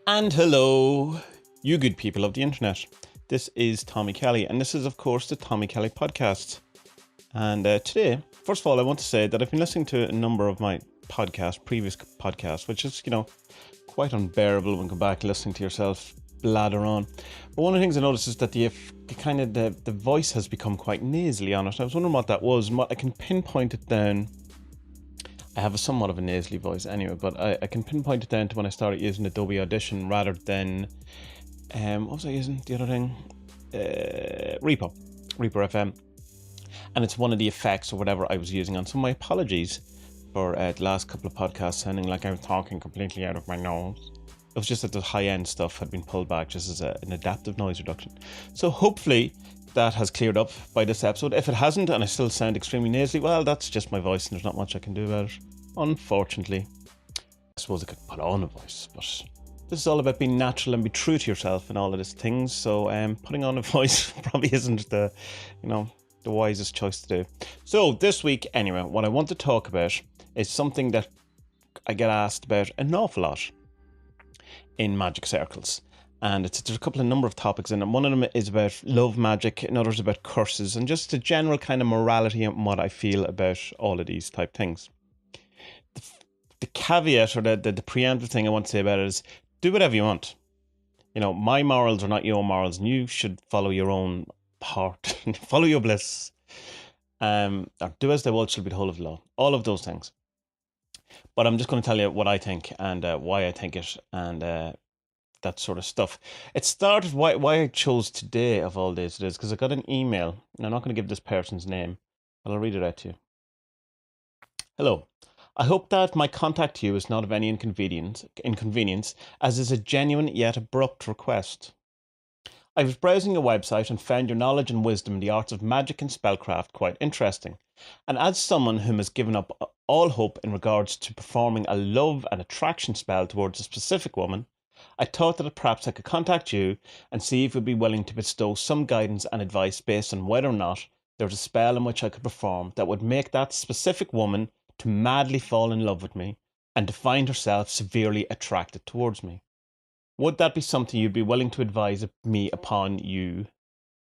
And hello, you good people of the internet. This is Tommy Kelly, and this is, of course, the Tommy Kelly podcast. And today, first of all, I want to say that I've been listening to a number of my previous podcasts, which is, quite unbearable when you come back listening to yourself blather on. But one of the things I noticed is that the voice has become quite nasally on it. I was wondering what that was, and I can pinpoint it down. I have a somewhat of a nasally voice anyway, but I can pinpoint it down to when I started using Adobe Audition rather than, what was I using the other thing? Reaper FM. And it's one of the effects or whatever I was using on. So my apologies for the last couple of podcasts sounding like I was talking completely out of my nose. It was just that the high-end stuff had been pulled back just as an adaptive noise reduction. So hopefully that has cleared up by this episode. If it hasn't and I still sound extremely nasally, well, that's just my voice and there's not much I can do about it, unfortunately. I suppose I could put on a voice, but this is all about being natural and be true to yourself and all of these things. So putting on a voice probably isn't the wisest choice to do. So this week, anyway, what I want to talk about is something that I get asked about an awful lot in magic circles. And there's a number of topics in it. One of them is about love magic, another is about curses, and just a general kind of morality and what I feel about all of these type things. The caveat or the preemptive thing I want to say about it is do whatever you want. My morals are not your morals, and you should follow your own heart, follow your bliss. Or do as they will shall be the whole of the law. All of those things. But I'm just going to tell you what I think and why I think it and that sort of stuff. It started why I chose today of all days it is because I got an email, and I'm not going to give this person's name, but I'll read it out to you. Hello. I hope that my contact to you is not of any inconvenience, as is a genuine yet abrupt request. I was browsing your website and found your knowledge and wisdom in the arts of magic and spellcraft quite interesting. And as someone whom has given up all hope in regards to performing a love and attraction spell towards a specific woman, I thought that perhaps I could contact you and see if you'd be willing to bestow some guidance and advice based on whether or not there was a spell in which I could perform that would make that specific woman to madly fall in love with me and to find herself severely attracted towards me. Would that be something you'd be willing to advise me upon you?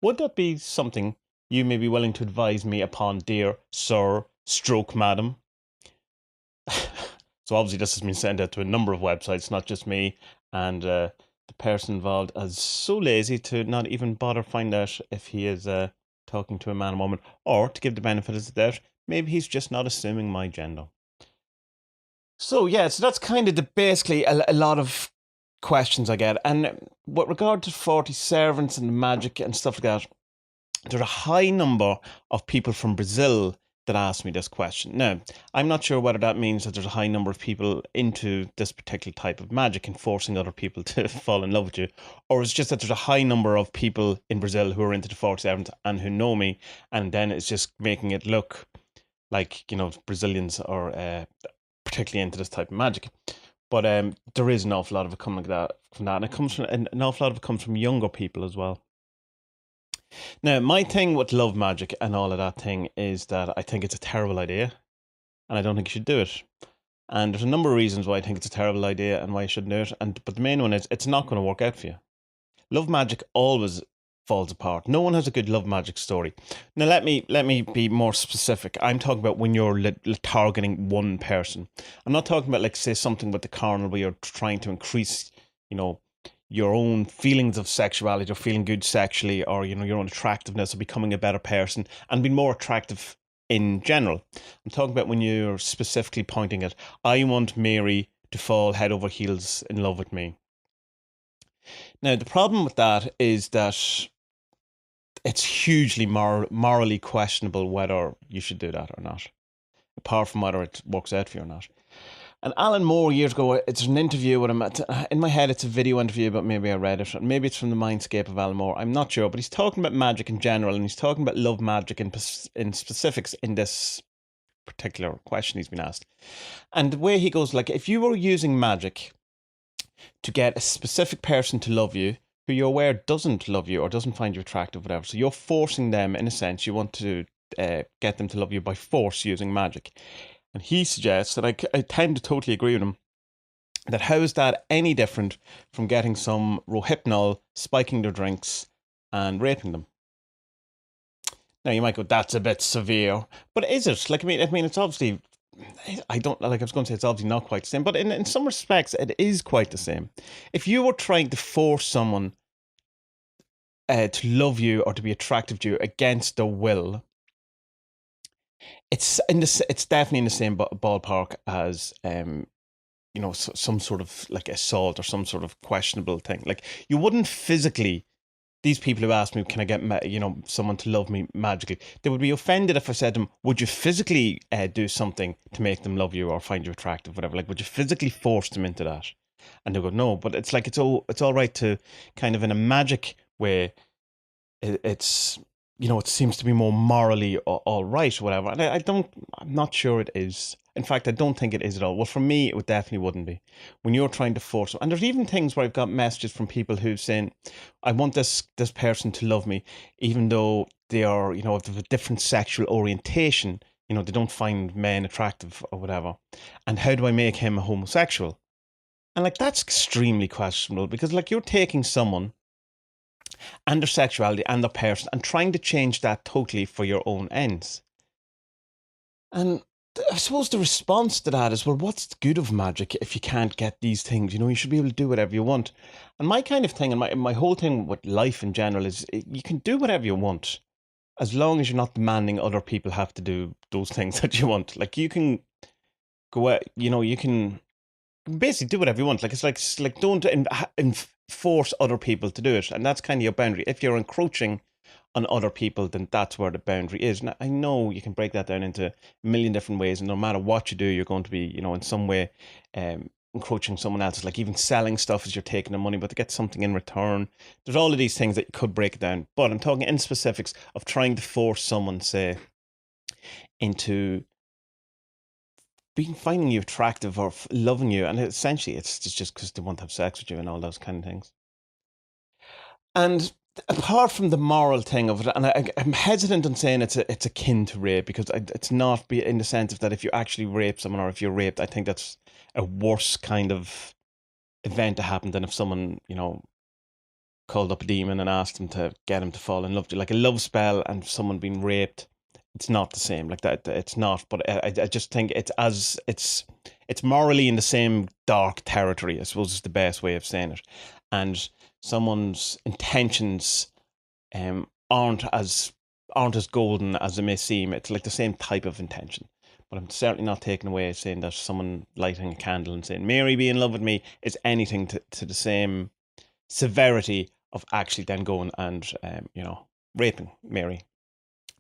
Would that be something you may be willing to advise me upon, dear sir, stroke madam? So obviously this has been sent out to a number of websites, not just me, and the person involved is so lazy to not even bother find out if he is talking to a man or woman, or to give the benefit of the doubt, maybe he's just not assuming my gender. So yeah, so that's kind of basically a lot of questions I get. And with regard to 40 servants and magic and stuff like that, there's a high number of people from Brazil that ask me this question. Now, I'm not sure whether that means that there's a high number of people into this particular type of magic and forcing other people to fall in love with you, or it's just that there's a high number of people in Brazil who are into the 40 servants and who know me, and then it's just making it look like, Brazilians are particularly into this type of magic. But there is an awful lot of it coming from that, and it comes from an awful lot of it comes from younger people as well. Now, my thing with love magic and all of that thing is that I think it's a terrible idea, and I don't think you should do it. And there's a number of reasons why I think it's a terrible idea and why you shouldn't do it. But the main one is it's not going to work out for you. Love magic always falls apart. No one has a good love magic story. Now, let me be more specific. I'm talking about when you're targeting one person. I'm not talking about, like, say, something with the carnal where you're trying to increase, your own feelings of sexuality or feeling good sexually, or, your own attractiveness or becoming a better person and being more attractive in general. I'm talking about when you're specifically pointing at, I want Mary to fall head over heels in love with me. Now, the problem with that is that it's hugely morally questionable whether you should do that or not, apart from whether it works out for you or not. And Alan Moore, years ago, it's an interview with him. In my head, it's a video interview, but maybe I read it. Maybe it's from the Mindscape of Alan Moore. I'm not sure, but he's talking about magic in general, and he's talking about love magic in specifics in this particular question he's been asked. And the way he goes, like, if you were using magic to get a specific person to love you, who you're aware doesn't love you or doesn't find you attractive, whatever, so you're forcing them, in a sense, you want to get them to love you by force using magic. And he suggests, and I tend to totally agree with him, that how is that any different from getting some Rohypnol, spiking their drinks, and raping them? Now you might go, that's a bit severe, but is it? Like, I mean, it's obviously, I don't like. I was going to say it's obviously not quite the same, but in some respects, it is quite the same. If you were trying to force someone to love you or to be attractive to you against their will, it's definitely in the same ballpark as some sort of like assault or some sort of questionable thing. Like, you wouldn't physically, these people who ask me, can I get someone to love me magically, they would be offended if I said to them, would you physically do something to make them love you or find you attractive, whatever? Like, would you physically force them into that? And they go, no. But it's like, it's all right to kind of, in a magic way, it's, it seems to be more morally all right or whatever. And I'm not sure it is. In fact, I don't think it is at all. Well, for me, it definitely wouldn't be. When you're trying to force, and there's even things where I've got messages from people who saying, I want this person to love me, even though they are, of a different sexual orientation, they don't find men attractive or whatever. And how do I make him a homosexual? And like, that's extremely questionable, because like, you're taking someone and their sexuality and their person and trying to change that totally for your own ends. And I suppose the response to that is, well, what's the good of magic if you can't get these things? You should be able to do whatever you want. And my kind of thing, and my whole thing with life in general, is you can do whatever you want as long as you're not demanding other people have to do those things that you want. Like, you can go out, you can basically do whatever you want. Like, it's like don't force other people to do it, and that's kind of your boundary. If you're encroaching on other people, then that's where the boundary is. Now, I know you can break that down into a million different ways, and no matter what you do, you're going to be, in some way, encroaching someone else. Like, even selling stuff as you're taking the money, but to get something in return. There's all of these things that you could break it down. But I'm talking in specifics of trying to force someone, say, into finding you attractive or loving you, and essentially it's just because they want to have sex with you and all those kind of things. And apart from the moral thing of it, and I'm hesitant on saying it's akin to rape, because it's not, in the sense of that if you actually rape someone or if you're raped, I think that's a worse kind of event to happen than if someone, called up a demon and asked him to get him to fall in love with you. Like a love spell and someone being raped, it's not the same. Like that, it's not. But I just think it's morally in the same dark territory, I suppose, is the best way of saying it. And someone's intentions aren't as golden as it may seem. It's like the same type of intention. But I'm certainly not taking away saying that someone lighting a candle and saying, Mary, be in love with me, is anything to the same severity of actually then going and, raping Mary.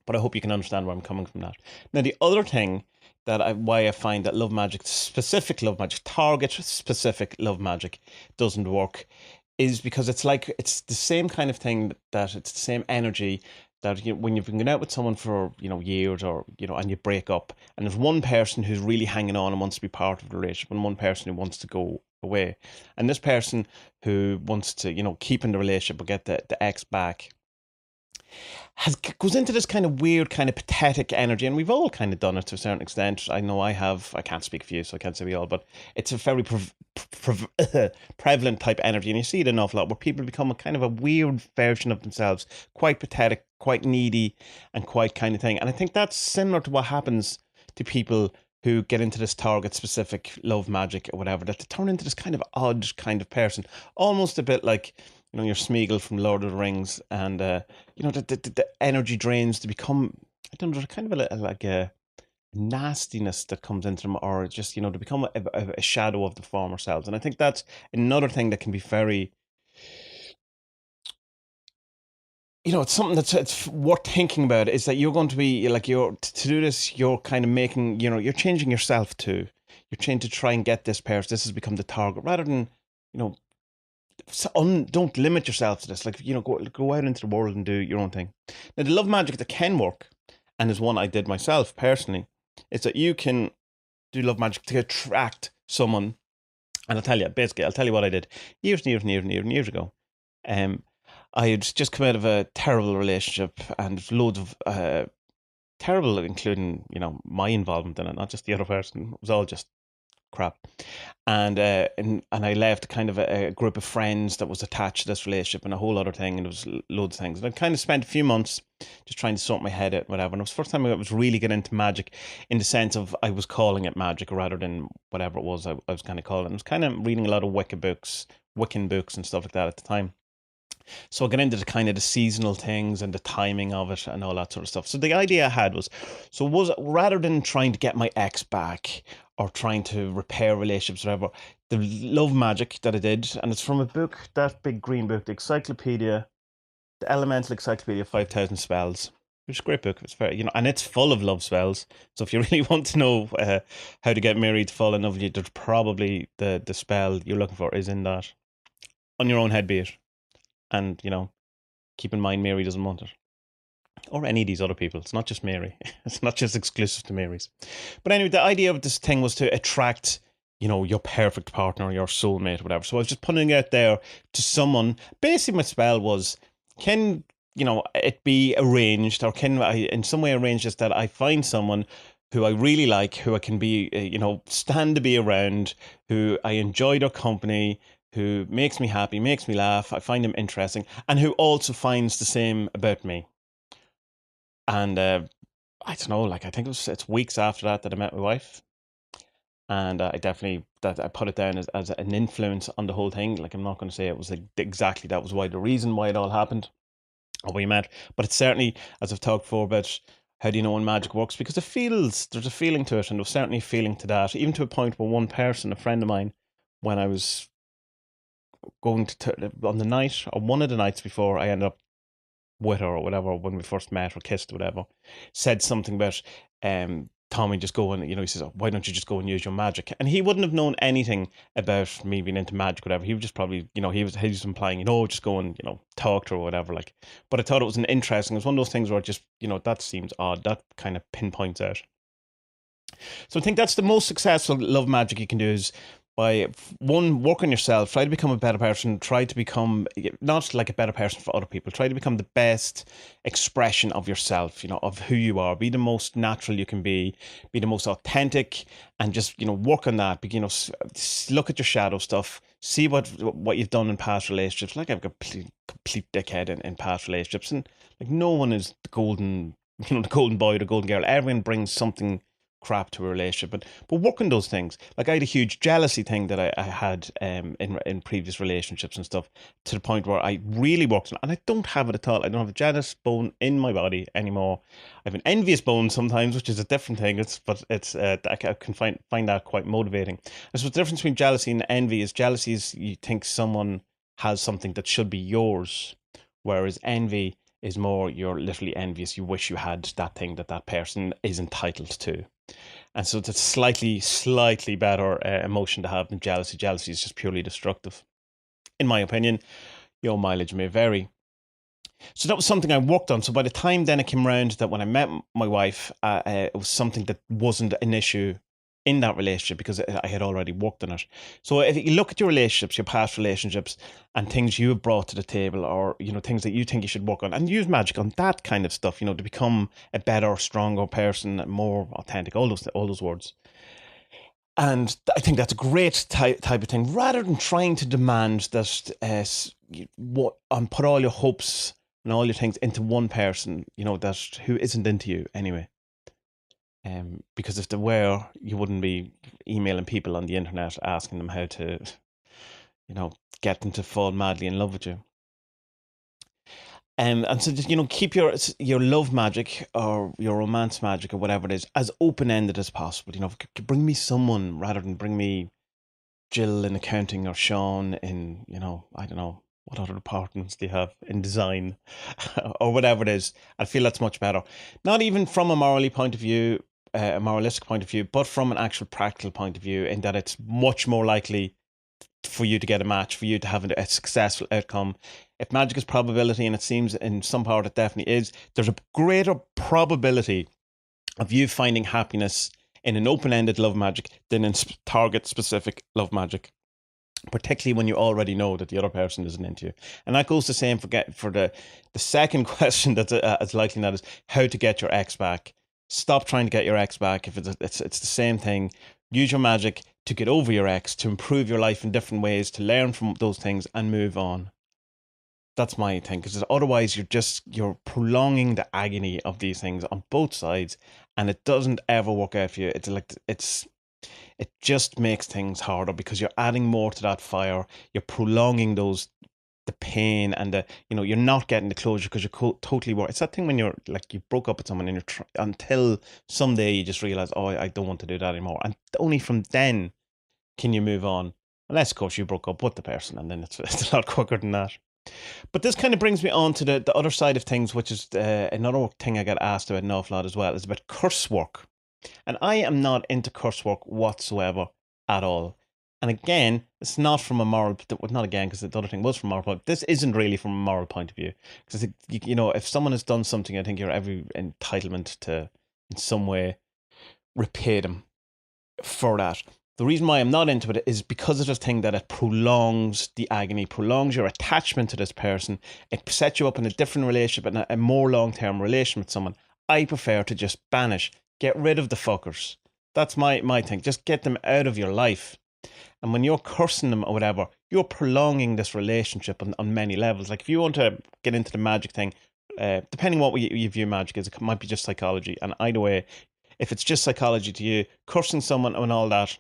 But I hope you can understand where I'm coming from that. Now, the other thing why I find that love magic, specific love magic, Target Specific Love Magick, doesn't work, is because it's the same kind of thing, that it's the same energy that when you've been going out with someone for years, or and you break up, and there's one person who's really hanging on and wants to be part of the relationship, and one person who wants to go away, and this person who wants to keep in the relationship but get the ex back goes into this kind of weird, kind of pathetic energy, and we've all kind of done it to a certain extent. I know I have. I can't speak for you, so I can't say we all, but it's a very prevalent type energy, and you see it an awful lot, where people become a kind of a weird version of themselves, quite pathetic, quite needy, and quite kind of thing. And I think that's similar to what happens to people who get into this Target Specific Love Magick or whatever, that they turn into this kind of odd kind of person, almost a bit like your Smeagol from Lord of the Rings, and the energy drains to become, I don't know, kind of like a nastiness that comes into them, or just to become a shadow of the former selves. And I think that's another thing that can be very, it's something it's worth thinking about, is that you're going to be like, to do this, you're kind of making, you're changing yourself too. You're trying to try and get this person. This has become the target, rather than, don't limit yourself to this. Like, go out into the world and do your own thing. Now, the love magic that can work, and is one I did myself personally, is that you can do love magic to attract someone. And I'll tell you what I did years and years and years and years and years ago. I had just come out of a terrible relationship, and loads of terrible, including, my involvement in it, not just the other person. It was all just crap. And I left kind of a group of friends that was attached to this relationship and a whole other thing, and there was loads of things. And I kind of spent a few months just trying to sort my head out, whatever. And it was the first time I was really getting into magic, in the sense of I was calling it magic rather than whatever it was I was kind of calling it. I was kind of reading a lot of Wiccan books and stuff like that at the time. So I got into the kind of the seasonal things and the timing of it and all that sort of stuff. So the idea I had was rather than trying to get my ex back or trying to repair relationships, or whatever, the love magic that I did, and it's from a book, that big green book, the Elemental Encyclopedia of 5,000 Spells. Which is a great book. It's very, and it's full of love spells. So if you really want to know how to get married, fall in love with you, there's probably the spell you're looking for is in that. On your own head, be it. And, keep in mind, Mary doesn't want it. Or any of these other people. It's not just Mary. It's not just exclusive to Mary's. But anyway, the idea of this thing was to attract, your perfect partner, your soulmate, whatever. So I was just putting it out there to someone. Basically, my spell was, can, it be arranged, or can I in some way arrange this, that I find someone who I really like, who I can be, stand to be around, who I enjoy their company, who makes me happy, makes me laugh, I find them interesting, and who also finds the same about me. And I don't know, I think it's weeks after that I met my wife, and I definitely I put it down as an influence on the whole thing. I'm not going to say it was exactly that was why the reason why it all happened or we met, but it's certainly, as I've talked before about how do you know when magic works, because there's a feeling to it, and there was certainly a feeling to that, even to a point where one person, a friend of mine, when I was going to on the night, or one of the nights before I ended up with her or whatever, when we first met or kissed or whatever, said something about Tommy, just go and, he says, oh, why don't you just go and use your magic? And he wouldn't have known anything about me being into magic or whatever. He was just probably, he was implying, just go and, talk to her or whatever. But I thought it was it was one of those things where just, that seems odd. That kind of pinpoints out. So I think that's the most successful love magic you can do, is by work on yourself, try to become a better person, try to become not like a better person for other people, try to become the best expression of yourself, of who you are, be the most natural you can be the most authentic, and just, work on that. Look at your shadow stuff, see what you've done in past relationships. I've got complete dickhead in past relationships, and no one is the golden, the golden boy or the golden girl. Everyone brings something crap to a relationship, but work on those things. I had a huge jealousy thing that I had in previous relationships and stuff, to the point where I really worked on it, and I don't have it at all. I don't have a jealous bone in my body anymore. I have an envious bone sometimes, which is a different thing. I can find that quite motivating. I suppose the difference between jealousy and envy is, jealousy is you think someone has something that should be yours, whereas envy is more, you're literally envious. You wish you had that thing that person is entitled to. And so it's a slightly better emotion to have than jealousy. Jealousy is just purely destructive, in my opinion. Your mileage may vary. So that was something I worked on. So by the time then it came around that when I met my wife, it was something that wasn't an issue in that relationship, because I had already worked on it. So if you look at your relationships, your past relationships, and things you have brought to the table, or things that you think you should work on, and use magic on that kind of stuff, to become a better, stronger person, more authentic, all those words. And I think that's a great type of thing, rather than trying to demand that put all your hopes and all your things into one person, that who isn't into you anyway. Because if they were, you wouldn't be emailing people on the internet asking them how to, get them to fall madly in love with you. And so just, keep your love magic or your romance magic or whatever it is as open-ended as possible. Bring me someone rather than bring me Jill in accounting or Sean in, I don't know, what other departments do you have in design or whatever it is. I feel that's much better. Not even from a moralistic point of view, but from an actual practical point of view, in that it's much more likely for you to get a match, for you to have a successful outcome. If magic is probability, and it seems in some part it definitely is, there's a greater probability of you finding happiness in an open-ended love magic than in Target Specific Love Magick, particularly when you already know that the other person isn't into you. And that goes the same for the second question that's as likely, that is how to get your ex back. Stop trying to get your ex back. If it's the same thing. Use your magic to get over your ex, to improve your life in different ways, to learn from those things and move on. That's my thing, because otherwise you're prolonging the agony of these things on both sides, and it doesn't ever work out for you. It just makes things harder because you're adding more to that fire. You're prolonging the pain and you're not getting the closure because you're totally worried. It's that thing when you're like, you broke up with someone and until someday you just realize, oh, I don't want to do that anymore, and only from then can you move on. Unless, of course, you broke up with the person, and then it's a lot quicker than that. But this kind of brings me on to the other side of things, which is another thing I get asked about an awful lot as well, is about curse work. And I am not into curse work whatsoever at all. And again, it's not from a moral, not again, because the other thing was from a moral point. This isn't really from a moral point of view. Because, if someone has done something, I think you're every entitlement to, in some way, repay them for that. The reason why I'm not into it is because of the thing that it prolongs the agony, prolongs your attachment to this person. It sets you up in a different relationship and a more long-term relation with someone. I prefer to just banish, get rid of the fuckers. That's my thing. Just get them out of your life. And when you're cursing them or whatever, you're prolonging this relationship on many levels. Like if you want to get into the magic thing, depending what you view magic as, it might be just psychology. And either way, if it's just psychology to you, cursing someone and all that,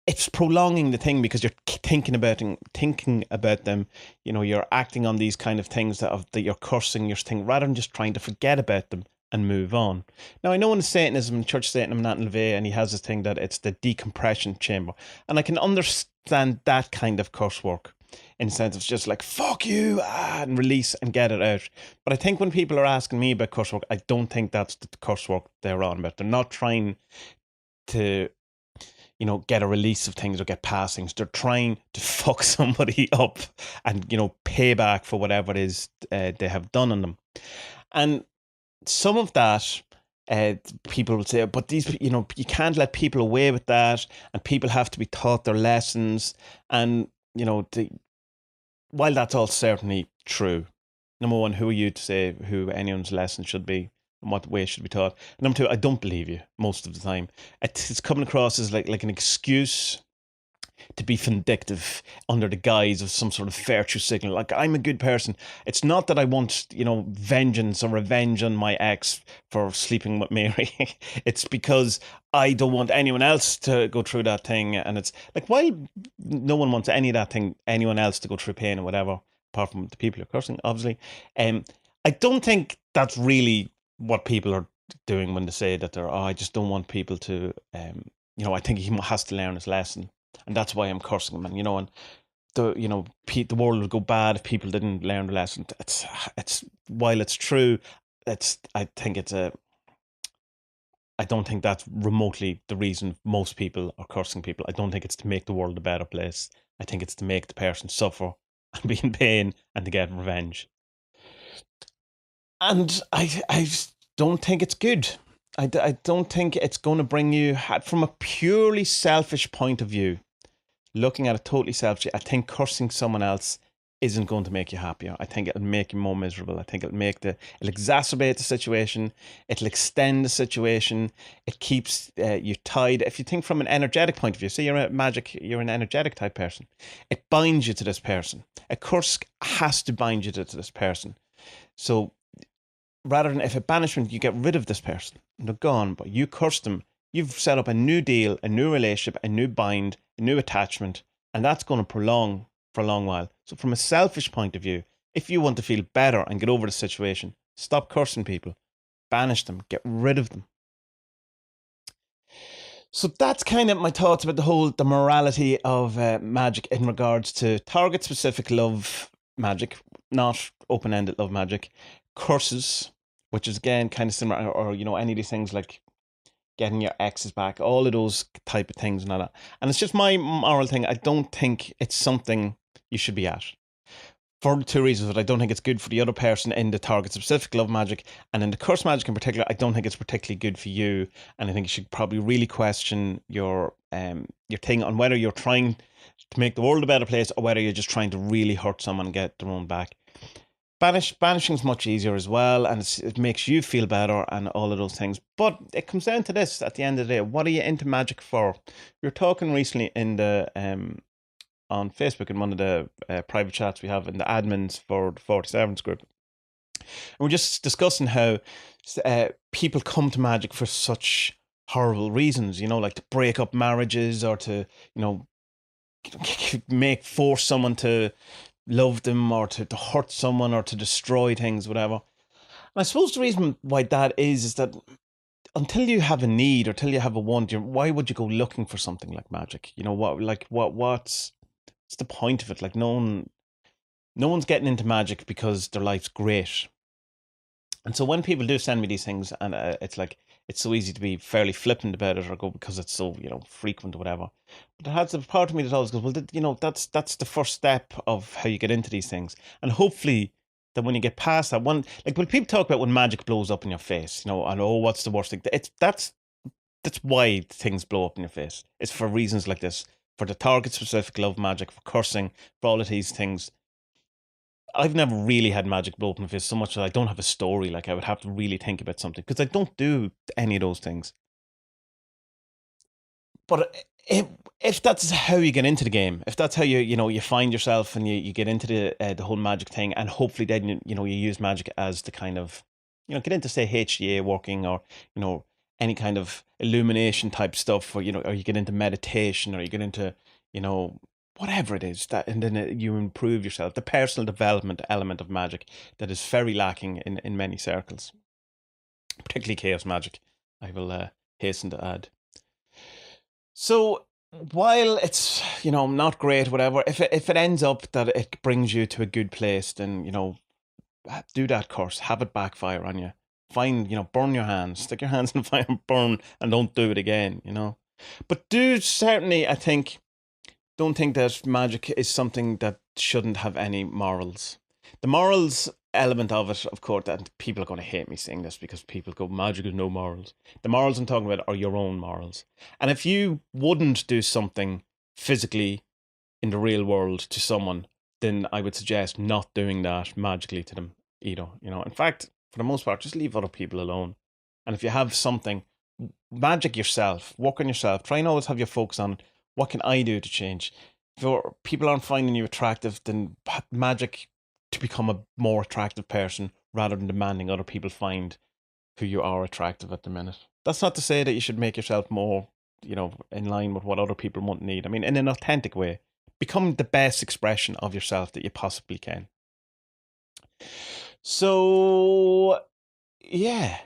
it's prolonging the thing because you're thinking about them. You're acting on these kind of things that you're cursing your thing, rather than just trying to forget about them and move on. Now, I know in Satanism, Church Satanism, Nathan LaVey, and he has this thing that it's the decompression chamber, and I can understand that kind of curse work in the sense it's just like, fuck you, and release and get it out. But I think when people are asking me about curse work, I don't think that's the curse work they're on about. They're not trying to get a release of things or get past things. They're trying to fuck somebody up and, pay back for whatever it is they have done on them. And some of that, people will say, but these, you can't let people away with that, and people have to be taught their lessons. And, while that's all certainly true, number one, who are you to say who anyone's lesson should be and what way it should be taught? Number two, I don't believe you most of the time. It's coming across as like an excuse to be vindictive under the guise of some sort of virtue signal. Like, I'm a good person. It's not that I want, vengeance or revenge on my ex for sleeping with Mary. It's because I don't want anyone else to go through that thing. And it's like, why no one wants anyone else to go through pain or whatever, apart from the people you're cursing, obviously. I don't think that's really what people are doing when they say that I just don't want people to, I think he has to learn his lesson. And that's why I'm cursing him. And, and the world would go bad if people didn't learn the lesson. It's while it's true, I don't think that's remotely the reason most people are cursing people. I don't think it's to make the world a better place. I think it's to make the person suffer and be in pain and to get revenge. And I don't think it's good. I don't think it's going to bring you, from a purely selfish point of view, looking at it totally selfishly, I think cursing someone else isn't going to make you happier. I think it'll make you more miserable. I think it'll exacerbate the situation. It'll extend the situation. It keeps you tied. If you think from an energetic point of view, say you're an energetic type person, it binds you to this person. A curse has to bind you to this person. So rather than, if a banishment, you get rid of this person and they're gone, but you curse them, you've set up a new deal, a new relationship, a new bind, a new attachment, and that's going to prolong for a long while. So from a selfish point of view, if you want to feel better and get over the situation, stop cursing people, banish them, get rid of them. So that's kind of my thoughts about the morality of magic in regards to target specific love magic, not open-ended love magic, curses, which is again kind of similar, or any of these things like getting your exes back, all of those type of things and all that. And it's just my moral thing. I don't think it's something you should be at. For two reasons. That I don't think it's good for the other person in the target specific love magic, and in the curse magic in particular, I don't think it's particularly good for you. And I think you should probably really question your thing on whether you're trying to make the world a better place or whether you're just trying to really hurt someone and get their own back. Banishing's much easier as well, and it makes you feel better and all of those things. But it comes down to this at the end of the day: what are you into magic for? We were talking recently in the on Facebook in one of the private chats we have in the admins for the 47s group, and we're just discussing how people come to magic for such horrible reasons. You know, like to break up marriages or to force someone to love them or to hurt someone or to destroy things, whatever. And I suppose the reason why that is that until you have a need or till you have a want, why would you go looking for something like magic? You know what's the point of it? Like no one's getting into magic because their life's great. And so when people do send me these things, and it's like it's so easy to be fairly flippant about it or go because it's so frequent or whatever. But there has a part of me that always goes, well, that's the first step of how you get into these things, and hopefully that when you get past that one, like when people talk about when magic blows up in your face, and what's the worst thing? That's why things blow up in your face. It's for reasons like this, for the Target Specific Love Magick, for cursing, for all of these things. I've never really had magic blow up in my face so much that I don't have a story. Like I would have to really think about something because I don't do any of those things. But if that's how you get into the game, if that's how you find yourself and you get into the whole magic thing, and hopefully then you use magic as the kind of get into say HDA working or any kind of illumination type stuff, or or you get into meditation, or you get into whatever it is that, and then you improve yourself. The personal development element of magic that is very lacking in many circles, particularly chaos magic, I will hasten to add. So while it's not great, whatever, if it ends up that it brings you to a good place, then do that curse, have it backfire on you. Burn your hands, stick your hands in the fire and burn, and don't do it again. But do certainly, I think, don't think that magic is something that shouldn't have any morals. The morals element of it, of course, and people are going to hate me saying this because people go, magic has no morals. The morals I'm talking about are your own morals. And if you wouldn't do something physically in the real world to someone, then I would suggest not doing that magically to them either. In fact, for the most part, just leave other people alone. And if you have something, magic yourself, work on yourself, try and always have your focus on what can I do to change. If people aren't finding you attractive, then magic to become a more attractive person rather than demanding other people find who you are attractive at the minute. That's not to say that you should make yourself more, in line with what other people want and need. I mean, in an authentic way. Become the best expression of yourself that you possibly can. So, yeah.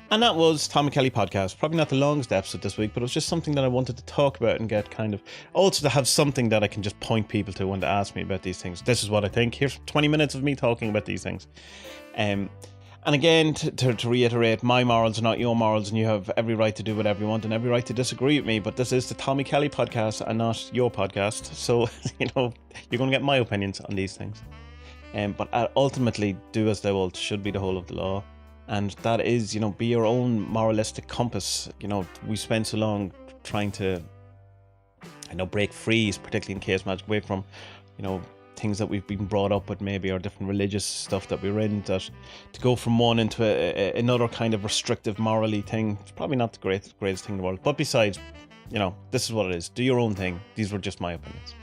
And that was Tommy Kelly Podcast. Probably not the longest episode this week, but it was just something that I wanted to talk about and get kind of also to have something that I can just point people to when they ask me about these things. This is what I think. Here's 20 minutes of me talking about these things. And again, to reiterate, my morals are not your morals, and you have every right to do whatever you want and every right to disagree with me. But this is the Tommy Kelly Podcast and not your podcast. So, you're going to get my opinions on these things. But ultimately, do as thou wilt should be the whole of the law. And that is, be your own moralistic compass. We spend so long trying to, break free, particularly in chaos magic, away from, things that we've been brought up with, maybe, or different religious stuff that we're in, that to go from one into another kind of restrictive morally thing, it's probably not the greatest thing in the world. But besides, this is what it is. Do your own thing. These were just my opinions.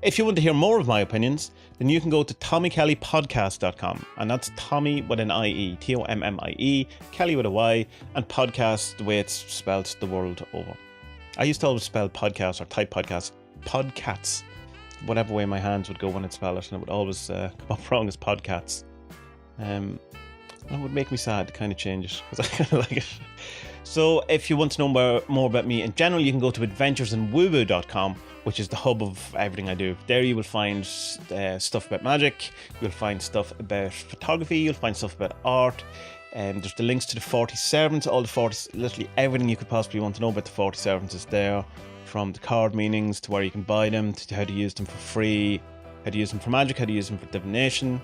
If you want to hear more of my opinions, then you can go to TommyKellyPodcast.com, and that's Tommy with an IE, Tommie, Kelly with a Y, and podcast the way it's spelled the world over. I used to always spell podcast or type podcats, whatever way my hands would go when I'd spell it, and it would always come up wrong as podcats. That would make me sad to kind of change it, because I kind of like it. So if you want to know more about me in general, you can go to adventuresinwoowoo.com, which is the hub of everything I do. There you will find stuff about magic, you'll find stuff about photography, you'll find stuff about art, there's the links to the 40 servants, all the 40, literally everything you could possibly want to know about the 40 servants is there, from the card meanings to where you can buy them, to how to use them for free, how to use them for magic, how to use them for divination.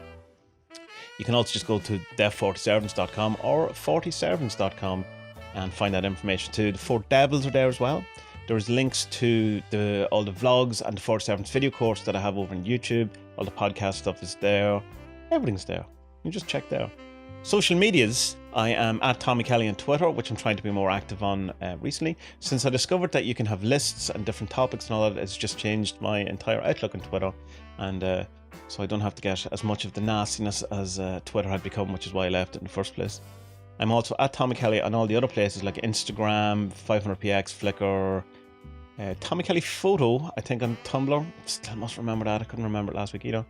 You can also just go to deaf40servants.com or 40servants.com and find that information too. The 4 Devils are there as well. There's links to all the vlogs and the 40 Servants video course that I have over on YouTube. All the podcast stuff is there. Everything's there. You just check there. Social medias, I am at Tommy Kelly on Twitter, which I'm trying to be more active on recently. Since I discovered that you can have lists and different topics and all that, it's just changed my entire outlook on Twitter. And so I don't have to get as much of the nastiness as Twitter had become, which is why I left it in the first place. I'm also at Tommy Kelly on all the other places like Instagram, 500px, Flickr, Tommy Kelly Photo, I think on Tumblr. Still must remember that. I couldn't remember it last week either.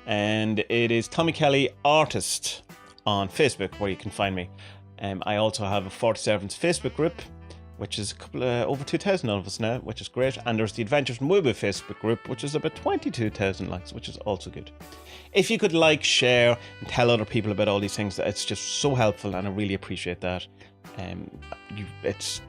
And it is Tommy Kelly Artist on Facebook, where you can find me. I also have a 40 Servants Facebook group, which is over 2,000 of us now, which is great. And there's the Adventures in Woo Facebook group, which is about 22,000 likes, which is also good. If you could like, share, and tell other people about all these things, it's just so helpful, and I really appreciate that. It's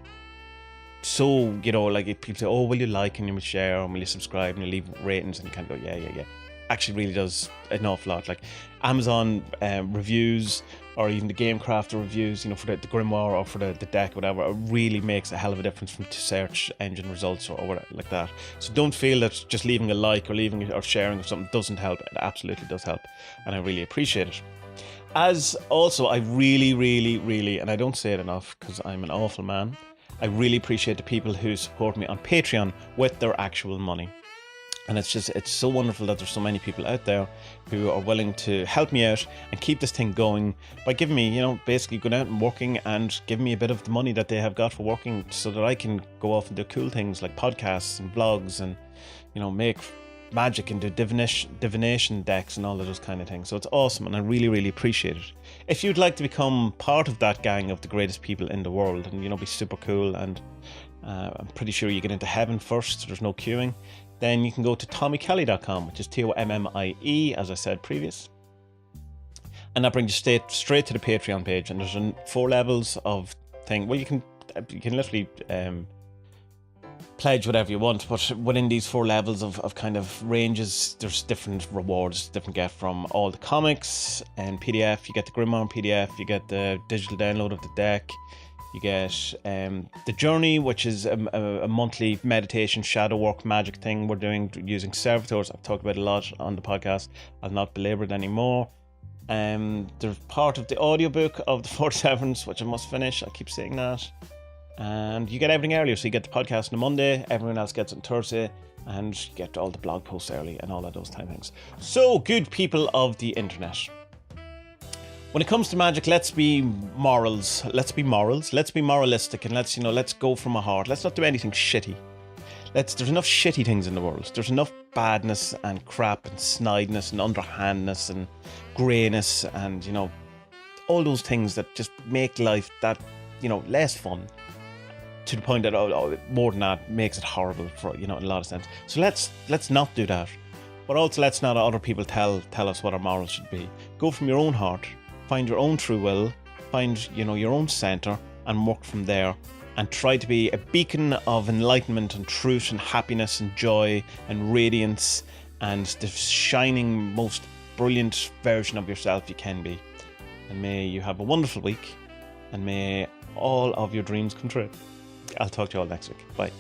so, you know, like if people say, oh, will you like and you will share and will you subscribe and you leave ratings, and you kind of go, yeah. Actually really does an awful lot. Like Amazon reviews, or even the Game Crafter reviews, you know, for the Grimoire or for the deck, whatever, it really makes a hell of a difference from search engine results or whatever like that. So don't feel that just leaving a like or sharing or something doesn't help. It absolutely does help, and I really appreciate it. As also, I really, and I don't say it enough because I'm an awful man, I really appreciate the people who support me on Patreon with their actual money. And it's so wonderful that there's so many people out there who are willing to help me out and keep this thing going by giving me, you know, basically going out and working and giving me a bit of the money that they have got for working, so that I can go off and do cool things like podcasts and blogs and, you know, make magic and do divination decks and all of those kind of things. So it's awesome, and I really appreciate it. If you'd like to become part of that gang of the greatest people in the world and, you know, be super cool, and I'm pretty sure you get into heaven first, so there's no queuing, then you can go to tommykelly.com, which is TOMMIE, as I said previous. And that brings you straight to the Patreon page, and there's 4 levels of thing. Well, you can literally pledge whatever you want, but within these 4 levels of kind of ranges, there's different rewards, different get from all the comics and PDF. You get the Grimoire PDF, you get the digital download of the deck, you get the Journey, which is a monthly meditation shadow work magic thing we're doing using servitors. I've talked about it a lot on the podcast. I'll not belabor it anymore. There's part of the audiobook of the 40 Servants, which I must finish. I keep saying that. And you get everything earlier. So you get the podcast on a Monday, everyone else gets it on Thursday, and you get all the blog posts early and all of those type of things. So, good people of the internet, when it comes to magic, let's be morals. Let's be moralistic, and let's go from our heart. Let's not do anything shitty. There's enough shitty things in the world. There's enough badness and crap and snideness and underhandness and greyness and, you know, all those things that just make life that, you know, less fun, to the point that more than that makes it horrible for, you know, in a lot of sense. So let's not do that. But also let's not other people tell us what our morals should be. Go from your own heart. Find your own true will, find, you know, your own center, and work from there, and try to be a beacon of enlightenment and truth and happiness and joy and radiance and the shining, most brilliant version of yourself you can be. And may you have a wonderful week, and may all of your dreams come true. I'll talk to you all next week. Bye.